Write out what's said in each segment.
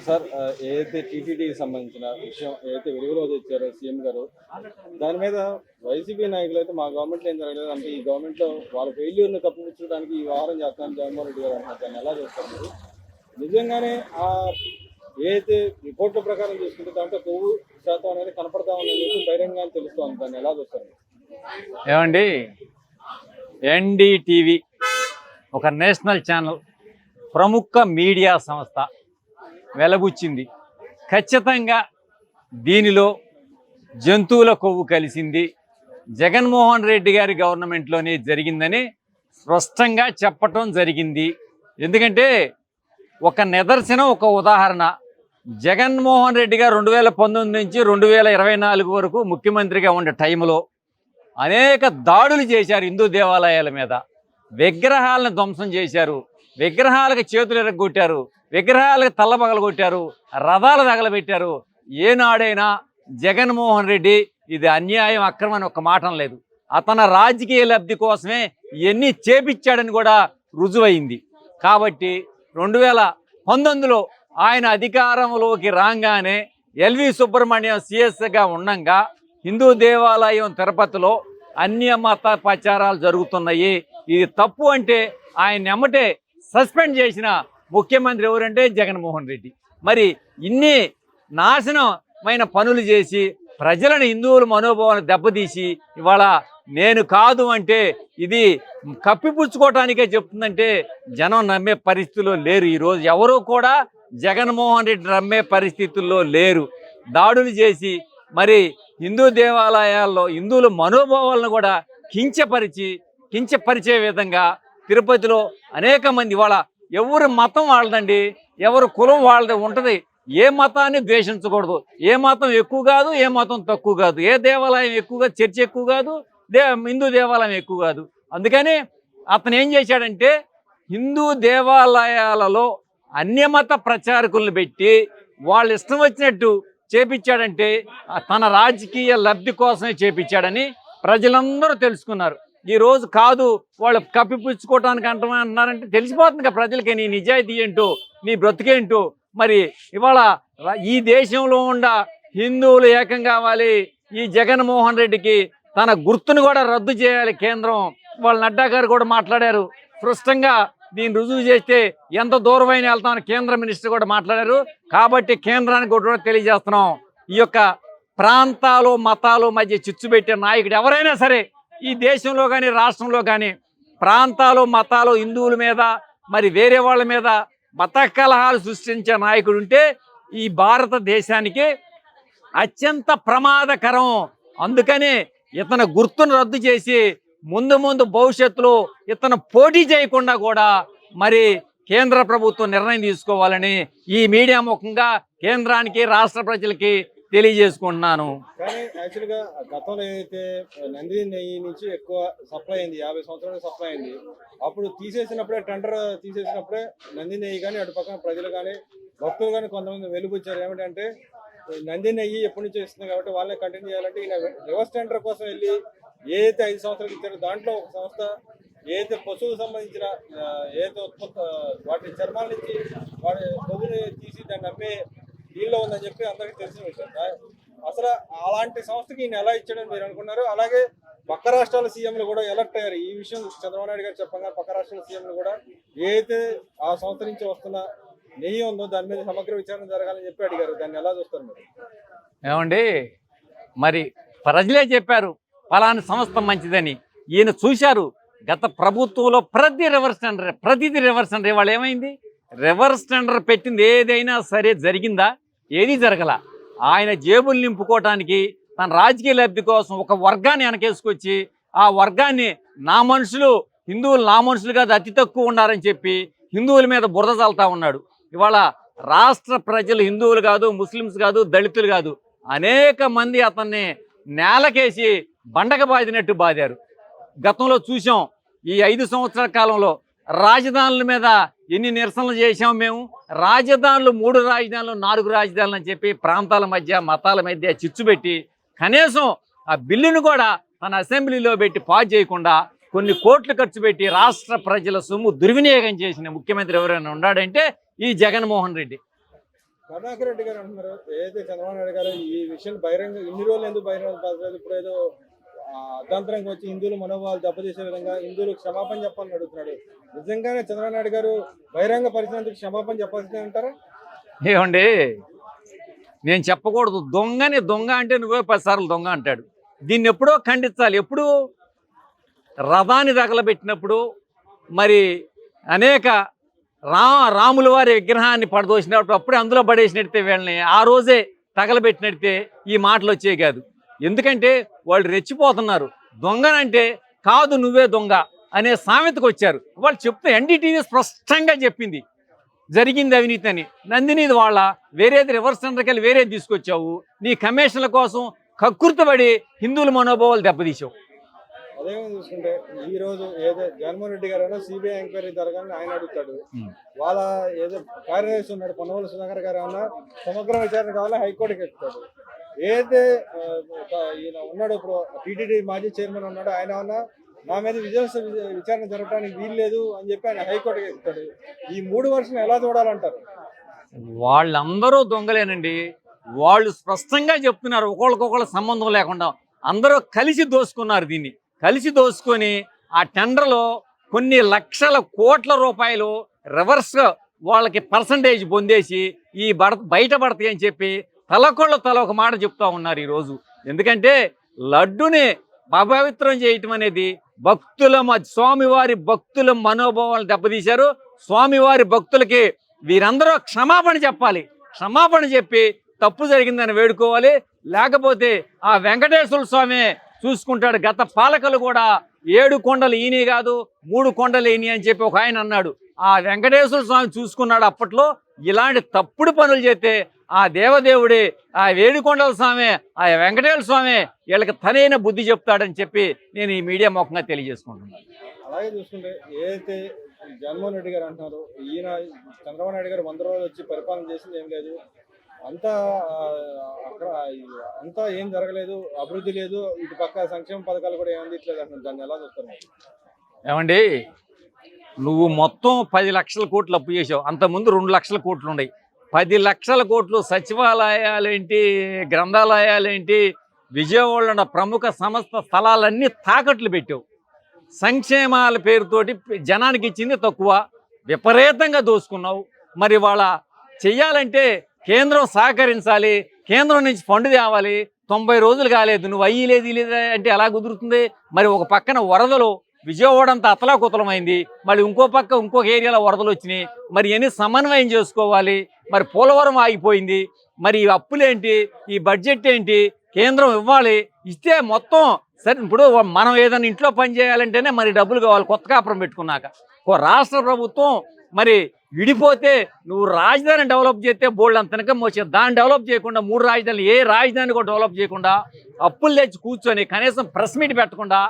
Sir ఏదైతే టీటీడీకి సంబంధించిన విషయం ఏదైతే వెలుగులో తెచ్చారో సీఎం గారు, దాని మీద వైసీపీ నాయకులు అయితే మా గవర్నమెంట్లో ఏం జరగలేదు అంటే ఈ గవర్నమెంట్లో వాళ్ళ ఫెయిల్యూర్ని కప్పిపుచ్చడానికి ఈ వ్యవహారం చేస్తానని జగన్మోహన్ రెడ్డి గారు అంటున్నారు. దాన్ని ఎలా చూస్తారు మీరు? నిజంగానే ఏదైతే రిపోర్ట్ల ప్రకారం చూసుకుంటే దాంట్లో కొవ్వు శాతం అనేది కనపడతా ఉందని చెప్పి బహిరంగంగా తెలుస్తోంది. దాన్ని ఎలా చూస్తారు? ఏమండి, ఎన్డీటీవీ ఒక నేషనల్ ఛానల్, ప్రముఖ మీడియా సంస్థ వెలబుచ్చింది. ఖచ్చితంగా దీనిలో జంతువుల కొవ్వు కలిసింది, జగన్మోహన్ రెడ్డి గారి గవర్నమెంట్లోనే జరిగిందని స్పష్టంగా చెప్పటం జరిగింది. ఎందుకంటే ఒక నిదర్శనం, ఒక ఉదాహరణ. జగన్మోహన్ రెడ్డి గారు 2019 నుంచి 2024 వరకు ముఖ్యమంత్రిగా ఉండే టైంలో అనేక దాడులు చేశారు హిందూ దేవాలయాల మీద. విగ్రహాలను ధ్వంసం చేశారు, విగ్రహాలకు చేతులు ఎరగొట్టారు, విగ్రహాలకు తల్లబగలు కొట్టారు, రథాలు తగలబెట్టారు. ఏనాడైనా జగన్మోహన్ రెడ్డి ఇది అన్యాయం, అక్రమం అని ఒక మాట లేదు. అతని రాజకీయ లబ్ధి కోసమే ఇవన్నీ చేపించాడని కూడా రుజువైంది. కాబట్టి 2019లో ఆయన అధికారంలోకి రాగానే ఎల్వి సుబ్రహ్మణ్యం సిఎస్గా ఉండగా హిందూ దేవాలయం తిరుపతిలో అన్యమత ప్రచారాలు జరుగుతున్నాయి. ఇది తప్పు అంటే ఆయన ఎమ్మటే సస్పెండ్ చేసిన ముఖ్యమంత్రి ఎవరంటే జగన్మోహన్ రెడ్డి. మరి ఇన్ని నాశనమైన పనులు చేసి ప్రజలను, హిందువుల మనోభావాలను దెబ్బతీసి ఇవాళ నేను కాదు అంటే ఇది కప్పిపుచ్చుకోవటానికే చెప్తుందంటే జనం నమ్మే పరిస్థితుల్లో లేరు. ఈరోజు ఎవరు కూడా జగన్మోహన్ రెడ్డి నమ్మే పరిస్థితుల్లో లేరు. దాడులు చేసి మరి హిందూ దేవాలయాల్లో హిందువుల మనోభావాలను కూడా కించపరిచే విధంగా తిరుపతిలో అనేక మంది, వాళ్ళ ఎవరు మతం వాళ్ళదండి, ఎవరు కులం వాళ్ళది ఉంటుంది. ఏ మతాన్ని ద్వేషించకూడదు. ఏ మతం ఎక్కువ కాదు, ఏ మతం తక్కువ కాదు, ఏ దేవాలయం ఎక్కువ కాదు, చర్చ్ ఎక్కువ కాదు, హిందూ దేవాలయం ఎక్కువ కాదు. అందుకని అతను ఏం చేశాడంటే హిందూ దేవాలయాలలో అన్యమత ప్రచారకులను పెట్టి వాళ్ళు ఇష్టం వచ్చినట్టు చేపించాడంటే తన రాజకీయ లబ్ధి కోసమే చేపించాడని ప్రజలందరూ తెలుసుకున్నారు. ఈరోజు కాదు వాళ్ళు కప్పిపుచ్చుకోవటానికి అంటున్నారంటే తెలిసిపోతుంది కదా ప్రజలకి నీ నిజాయితీ ఏంటో, నీ బ్రతికేంటో. మరి ఇవాళ ఈ దేశంలో ఉన్న హిందువులు ఏకం కావాలి. ఈ జగన్మోహన్ రెడ్డికి తన గుర్తును కూడా రద్దు చేయాలి కేంద్రం. వాళ్ళ నడ్డా గారు కూడా మాట్లాడారు స్పష్టంగా. దీన్ని రుజువు చేస్తే ఎంత దూరమైన వెళ్తామని కేంద్ర మినిస్టర్ కూడా మాట్లాడారు. కాబట్టి కేంద్రానికి కూడా తెలియజేస్తున్నాం, ఈ యొక్క ప్రాంతాలు మతాలు మధ్య చిచ్చు పెట్టే నాయకుడు ఎవరైనా సరే ఈ దేశంలో కానీ రాష్ట్రంలో కానీ ప్రాంతాలు మతాలు హిందువుల మీద మరి వేరే వాళ్ళ మీద మత కలహాలు సృష్టించే నాయకుడు ఉంటే ఈ భారతదేశానికి అత్యంత ప్రమాదకరం. అందుకని ఇతను గుర్తును రద్దు చేసి ముందు భవిష్యత్తులో ఇతను పోటీ చేయకుండా కూడా మరి కేంద్ర ప్రభుత్వం నిర్ణయం తీసుకోవాలని ఈ మీడియా ముఖంగా కేంద్రానికి, రాష్ట్ర ప్రజలకి తెలియజేసుకుంటున్నాను. కానీ యాక్చువల్గా గతంలో ఏదైతే నందిని నెయ్యి నుంచి ఎక్కువ సప్లై అయింది, 50 సంవత్సరాలు సప్లై అయింది, అప్పుడు టెండర్ తీసేసినప్పుడే నంది నెయ్యి కానీ అటు పక్కన ప్రజలు కానీ భక్తులు కానీ కొంతమంది వెలుబుచ్చారు. ఏమిటంటే నంది నెయ్యి ఎప్పటి నుంచి ఇస్తుంది కాబట్టి వాళ్ళని కంటిన్యూ చేయాలంటే ఈయన రివర్స్ టెండర్ కోసం వెళ్ళి ఏదైతే 5 సంవత్సరాలు ఇచ్చారో దాంట్లో ఒక సంస్థ ఏదైతే పశువులకు సంబంధించిన ఏదైతే వాటి చర్మాల నుంచి వాటి కొవ్వుని తీసి దాన్ని అమ్మే దీనిలో ఉందని చెప్పి అందరికీ తెలిసిన విషయం. అసలు అలాంటి సంస్థకి ఈయన ఎలా ఇచ్చాడని మీరు అనుకున్నారు? అలాగే పక్క రాష్ట్రాల సీఎంలు కూడా ఎలక్ట్ అయ్యారు. ఈ విషయం చంద్రబాబు నాయుడు గారు చెప్పగా పక్క రాష్ట్రాల సీఎంలు కూడా ఏదైతే ఆ సంస్థ నుంచి వస్తున్న నెయ్యి ఉందో దాని మీద సమగ్ర విచారణ జరగాలని చెప్పి అడిగారు. దాన్ని ఎలా చూస్తారు మీరు? ఏమండి, మరి ప్రజలే చెప్పారు ఫలానా సంస్థ మంచిదని. ఈయన చూశారు గత ప్రభుత్వంలో ప్రతిదీ రివర్స్ టెండర్. ఇవాళ ఏమైంది? రివర్స్ టెండర్ పెట్టింది ఏదైనా సరే జరిగిందా? ఏది జరగల. ఆయన జేబులు నింపుకోవటానికి తన రాజకీయ లబ్ధి కోసం ఒక వర్గాన్ని వెనకేసుకొచ్చి ఆ వర్గాన్ని నా మనుషులు, హిందువులు నా మనుషులు కాదు, అతి తక్కువ ఉన్నారని చెప్పి హిందువుల మీద బురద చల్లుతా ఉన్నాడు. ఇవాళ రాష్ట్ర ప్రజలు హిందువులు కాదు, ముస్లిమ్స్ కాదు, దళితులు కాదు, అనేక మంది అతన్ని నేలకేసి బండగ బాదినట్టు బాదారు. గతంలో చూసాం. ఈ 5 సంవత్సరాల కాలంలో రాజధానుల మీద ఎన్ని నిరసనలు చేశాం మేము. రాజధానులు 3 రాజధానులు 4 రాజధానులు అని చెప్పి ప్రాంతాల మధ్య మతాల మధ్య చిచ్చు పెట్టి కనీసం ఆ బిల్లును కూడా తన అసెంబ్లీలో పెట్టి పాస్ చేయకుండా కొన్ని కోట్లు ఖర్చు పెట్టి రాష్ట్ర ప్రజల సొమ్ము దుర్వినియోగం చేసిన ముఖ్యమంత్రి ఎవరైనా ఉన్నాడంటే ఈ జగన్మోహన్ రెడ్డి. కరుణాకర్ రెడ్డి గారు అంటున్నారు ఏదైతే చంద్రబాబు నాయుడు గారు ఈ విషయం బహిరంగ ఇన్ని రోజులు ఎందుకు బహిరంగ పరచలేదు, ఇప్పుడు ఏదో అర్ధాంతరంగా వచ్చి హిందువుల మనోభావాలు దెబ్బతీసే విధంగా హిందువులకు క్షమాపణ చెప్పాలని అడుగుతున్నాడు. నిజంగానే చంద్రబాబు నాయుడు గారు బహిరంగ పరిచినందుకు క్షమాపణ చెప్పాల్సిందే అంటారా? ఏమండి, నేను చెప్పకూడదు, దొంగని దొంగ అంటే నువ్వే 10 సార్లు దొంగ అంటాడు. దీన్ని ఎప్పుడో ఖండించాలి. ఎప్పుడు రథాన్ని తగలబెట్టినప్పుడు, మరి అనేక రాముల వారి విగ్రహాన్ని పడదోసినప్పుడు అప్పుడే అందులో పడేసినట్టే వీళ్ళని ఆ రోజే తగలబెట్టినట్టే ఈ మాటలు వచ్చే కాదు. ఎందుకంటే వాళ్ళు రెచ్చిపోతున్నారు. దొంగనంటే కాదు నువ్వే దొంగ అనే సామెతకు వచ్చారు. వాళ్ళు చెప్తే ఎన్డీటీవీ స్పష్టంగా చెప్పింది జరిగింది అవినీతి అని. నందినిది వాళ్ళ వేరేది రివర్స్ టెండర్కి వేరేది తీసుకొచ్చావు. నీ కమిషన్ల కోసం కక్కుర్తిపడి హిందువుల మనోభావాలు దెబ్బతీసావు. అదే చూసుకుంటే ఈ రోజు ఏదో జగన్మోహన్ రెడ్డి గారు సిబిఐ ఎంక్వైరీ జరగాలని ఆయన అడుగుతాడు. వాళ్ళ ఏదో కార్యదర్శి ఉన్నాడు పొన్నవల సుధాకర్ గారు ఏమన్నా సమగ్ర విచారణ కావాలని హైకోర్టుకి ఎక్కుతాడు. ఏదైతే ఈయన ఉన్నాడు ఇప్పుడు టీటీడీ మాజీ చైర్మన్ ఉన్నాడు, ఆయన ఏమన్నా నా మీద విచారణ జరగడానికి వీలు లేదు అని చెప్పి ఆయన హైకోర్టుకి ఎక్కుతాడు. ఈ 3 వర్షం ఎలా చూడాలంటారు? వాళ్ళందరూ దొంగలేనండి. వాళ్ళు స్పష్టంగా చెప్తున్నారు, ఒకళ్ళకొకళ్ళ సంబంధం లేకుండా అందరూ కలిసి దోసుకున్నారు. దీన్ని కలిసి దోసుకొని ఆ టెండర్లో కొన్ని లక్షల కోట్ల రూపాయలు రివర్స్ వాళ్ళకి పర్సంటేజ్ పొందేసి ఈ బయటపడతాయి అని చెప్పి తల ఒక మాట చెప్తా ఉన్నారు ఈరోజు. ఎందుకంటే లడ్డుని అపవిత్రం చేయటం అనేది స్వామివారి భక్తుల మనోభావాలను దెబ్బతీశారు. స్వామివారి భక్తులకి వీరందరూ క్షమాపణ చెప్పాలి. క్షమాపణ చెప్పి తప్పు జరిగిందని వేడుకోవాలి. లేకపోతే ఆ వెంకటేశ్వర స్వామి చూసుకుంటాడు. గత పాలకులు కూడా 7 కొండలు ఈయనే కాదు 3 కొండలు ఈయన అని చెప్పి ఒక ఆయన అన్నాడు. ఆ వెంకటేశ్వర స్వామి చూసుకున్నాడు అప్పట్లో. ఇలాంటి తప్పుడు పనులు చేస్తే ఆ దేవదేవుడే, ఆ 7 కొండల స్వామి, ఆ వెంకటేశ్వర స్వామి వీళ్ళకి తనైన బుద్ధి చెప్తాడని చెప్పి నేను ఈ మీడియా ముఖంగా తెలియజేసుకుంటున్నాను. అలాగే చూసుకుంటే ఏదైతే జగన్మోహన్ రెడ్డి గారు అంటున్నారు ఈయన చంద్రబాబు నాయుడు గారు 100 రోజులు వచ్చి పరిపాలన చేసింది ఏం లేదు, అంతా అక్కడ అంతా ఏం జరగలేదు, అభివృద్ధి లేదు, ఇటు పక్క సంక్షేమ పథకాలు కూడా ఏం అందిట్లేదు అంటున్నారు. దాన్ని ఎలా చూస్తారు? ఏమండి, నువ్వు మొత్తం 10 లక్షల కోట్లు అప్పు చేసావు. అంతకుముందు 2 లక్షల కోట్లు ఉన్నాయి. 10 లక్షల కోట్లు సచివాలయాలేంటి, గ్రంథాలయాలేంటి, విజయవాడలో ఉన్న ప్రముఖ సంస్థ స్థలాలన్నీ తాకట్లు పెట్టావు. సంక్షేమాల పేరుతోటి జనానికి ఇచ్చింది తక్కువ, విపరీతంగా దోసుకున్నావు. మరి వాళ్ళ చెయ్యాలంటే కేంద్రం సహకరించాలి, కేంద్రం నుంచి ఫండ్ తేవాలి. 90 రోజులు కాలేదు, నువ్వు అయ్యి లేదు అంటే ఎలా కుదురుతుంది? మరి ఒక పక్కన వరదలు, విజయవాడ అంతా అతలాకుతలమైంది. మళ్ళీ ఇంకో పక్క ఇంకొక ఏరియాలో వరదలు వచ్చినాయి. మరి ఎన్ని సమన్వయం చేసుకోవాలి? మరి పోలవరం ఆగిపోయింది. మరి ఈ అప్పులేంటి, ఈ బడ్జెట్ ఏంటి? కేంద్రం ఇవ్వాలి, ఇస్తే మొత్తం సరే. ఇప్పుడు మనం ఏదైనా ఇంట్లో పని చేయాలంటేనే మరి డబ్బులు కావాలి. కొత్త కాపురం పెట్టుకున్నాక రాష్ట్ర ప్రభుత్వం మరి విడిపోతే నువ్వు రాజధాని డెవలప్ చేస్తే బోల్డ్ అంత వెనక వచ్చే, దాన్ని డెవలప్ చేయకుండా 3 రాజధానులు, ఏ రాజధాని కూడా డెవలప్ చేయకుండా అప్పులు తెచ్చి కూర్చొని కనీసం ప్రెస్ మీట్ పెట్టకుండా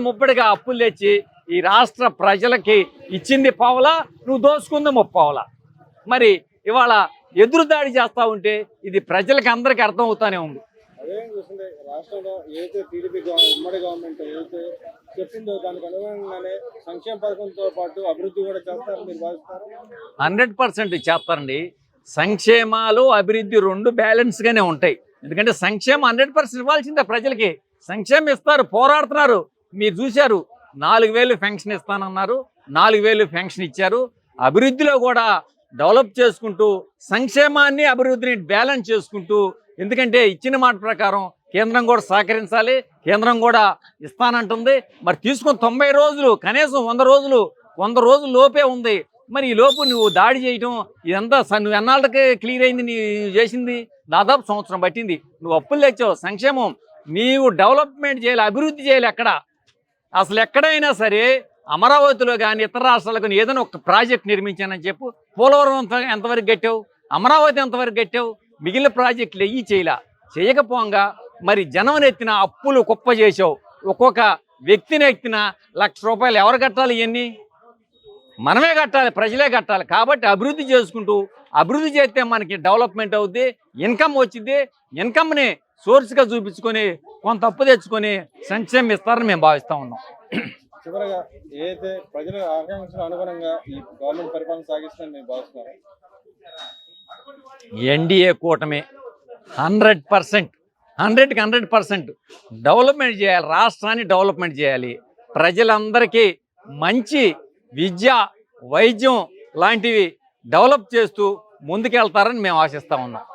ముప్పటిగా అప్పులు తెచ్చి ఈ రాష్ట్ర ప్రజలకి ఇచ్చింది పావలా, నువ్వు దోసుకుంది 30 పావలా. మరి ఇవాళ ఎదురుదాడి చేస్తూ ఉంటే ఇది ప్రజలకి అందరికీ అర్థం అవుతానే ఉంది. అదే చూస్తుంటే రాష్ట్రంలో ఏదైతే టీడీపీ ఉమ్మడి గవర్నమెంట్ ఏదైతే చెప్పిందో దానికి అనుగుణంగానే సంక్షేమ పథకంతో పాటు అభివృద్ధి కూడా చేస్తారు మీరు భావిస్తారు? 100% చేస్తారండి. సంక్షేమాలు అభివృద్ధి 2 బ్యాలెన్స్గానే ఉంటాయి. ఎందుకంటే సంక్షేమం 100% ఇవ్వాల్సిందే ప్రజలకి. సంక్షేమం ఇస్తారు, పోరాడుతున్నారు. మీరు చూశారు, 4000 పెన్షన్ ఇస్తానన్నారు, 4000 పెన్షన్ ఇచ్చారు. అభివృద్ధిలో కూడా డెవలప్ చేసుకుంటూ సంక్షేమాన్ని అభివృద్ధిని బ్యాలెన్స్ చేసుకుంటూ, ఎందుకంటే ఇచ్చిన మాట ప్రకారం కేంద్రం కూడా సహకరించాలి, కేంద్రం కూడా ఇస్తానంటుంది. మరి తీసుకొని 90 రోజులు, కనీసం 100 రోజులు లోపే ఉంది. మరి ఈ లోపు నువ్వు దాడి చేయటం ఇదంతా నువ్వు ఎన్నాళ్ళకి క్లియర్ అయింది? నీ చేసింది దాదాపు 1 సంవత్సరం పట్టింది. నువ్వు అప్పులు తెచ్చావు. సంక్షేమం నీవు డెవలప్మెంట్ చేయాలి, అభివృద్ధి చేయాలి. అసలు ఎక్కడైనా సరే అమరావతిలో కానీ ఇతర రాష్ట్రాలకు కానీ ఏదైనా ఒక ప్రాజెక్ట్ నిర్మించానని చెప్పు. పోలవరం ఎంతవరకు కట్టావు? అమరావతి ఎంతవరకు కట్టావు? మిగిలిన ప్రాజెక్టులు చేయకపోగా మరి జనం ఎత్తిన అప్పులు కుప్ప చేసావు. ఒక్కొక్క వ్యక్తిని ఎత్తిన ₹1,00,000 ఎవరు కట్టాలి? ఇవన్నీ మనమే కట్టాలి, ప్రజలే కట్టాలి. కాబట్టి అభివృద్ధి చేసుకుంటూ, అభివృద్ధి చేస్తే మనకి డెవలప్మెంట్ అవుద్ది, ఇన్కమ్ వచ్చింది. ఇన్కమ్ని సోర్స్గా చూపించుకొని కొంత అప్పు తెచ్చుకొని సంక్షేమం ఇస్తారని మేము భావిస్తూ ఉన్నాం. చివరగా ఏదైతే ప్రజల ఆకాంక్షల అనుగుణంగా ఈ గవర్నమెంట్ పరిపాలన సాగిస్తుందని మేము భావిస్తున్నాం. ఎన్డీఏ కూటమి 100%, 100కి 100% డెవలప్మెంట్ చేయాలి, రాష్ట్రాన్ని డెవలప్మెంట్ చేయాలి, ప్రజలందరికీ మంచి విద్య, వైద్యం లాంటివి డెవలప్ చేస్తూ ముందుకెళ్తారని మేము ఆశిస్తూ ఉన్నాం.